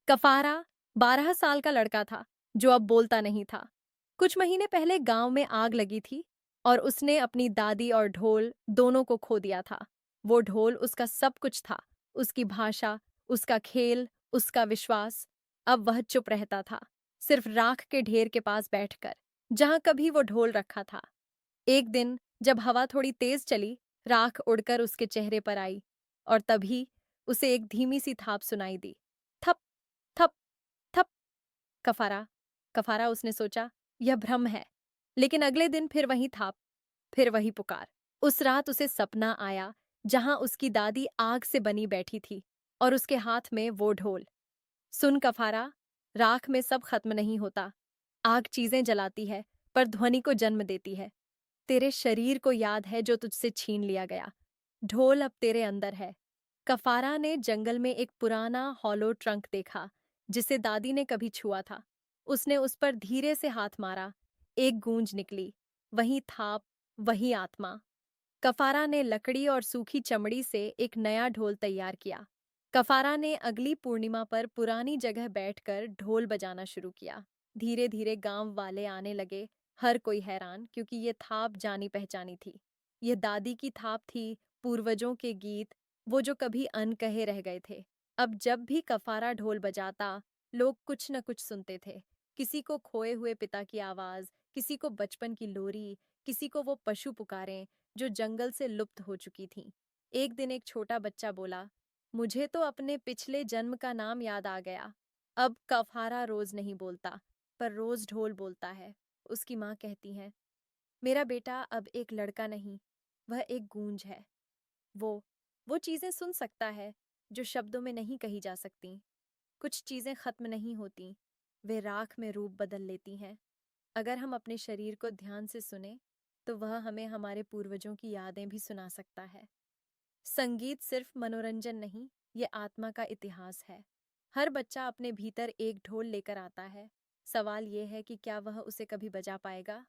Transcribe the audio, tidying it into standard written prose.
कफारा 12 साल का लड़का था जो अब बोलता नहीं था। कुछ महीने पहले गांव में आग लगी थी और उसने अपनी दादी और ढोल दोनों को खो दिया था। वो ढोल उसका सब कुछ था, उसकी भाषा, उसका खेल, उसका विश्वास। अब वह चुप रहता था, सिर्फ राख के ढेर के पास बैठकर, जहां कभी वो ढोल रखा था। एक दिन जब हवा थोड़ी तेज चली, राख उड़कर उसके चेहरे पर आई और तभी उसे एक धीमी सी थाप सुनाई दी। थप थप थप। कफारा कफारा उसने सोचा, यह भ्रम है। लेकिन अगले दिन फिर वही थाप, फिर वही पुकार। उस रात उसे सपना आया जहां उसकी दादी आग से बनी बैठी थी और उसके हाथ में वो ढोल। सुन कफारा, राख में सब खत्म नहीं होता। आग चीजें जलाती है पर ध्वनि को जन्म देती है। तेरे शरीर को याद है जो तुझसे छीन लिया गया। ढोल अब तेरे अंदर है। कफारा ने जंगल में एक पुराना हॉलो ट्रंक देखा जिसे दादी ने कभी छुआ था। उसने उस पर धीरे से हाथ मारा। एक गूंज निकली, वही थाप, वही आत्मा। कफारा ने लकड़ी और सूखी चमड़ी से एक नया ढोल तैयार किया। कफारा ने अगली पूर्णिमा पर पुरानी जगह बैठकर ढोल बजाना शुरू किया। धीरे धीरे गांव वाले आने लगे, हर कोई हैरान, क्योंकि ये थाप जानी पहचानी थी। यह दादी की थाप थी, पूर्वजों के गीत, वो जो कभी अनकहे रह गए थे। अब जब भी कफारा ढोल बजाता, लोग कुछ न कुछ सुनते थे। किसी को खोए हुए पिता की आवाज, किसी को बचपन की लोरी, किसी को वो पशु पुकारें जो जंगल से लुप्त हो चुकी थीं। एक दिन एक छोटा बच्चा बोला, मुझे तो अपने पिछले जन्म का नाम याद आ गया। अब कफारा रोज नहीं बोलता, पर रोज ढोल बोलता है। उसकी माँ कहती है, मेरा बेटा अब एक लड़का नहीं, वह एक गूंज है। वो वो चीजें सुन सकता है जो शब्दों में नहीं कही जा सकती। कुछ चीजें खत्म नहीं होती, वे राख में रूप बदल लेती हैं। अगर हम अपने शरीर को ध्यान से सुने, तो वह हमें हमारे पूर्वजों की यादें भी सुना सकता है। संगीत सिर्फ मनोरंजन नहीं, ये आत्मा का इतिहास है। हर बच्चा अपने भीतर एक ढोल लेकर आता है। सवाल ये है कि क्या वह उसे कभी बजा पाएगा?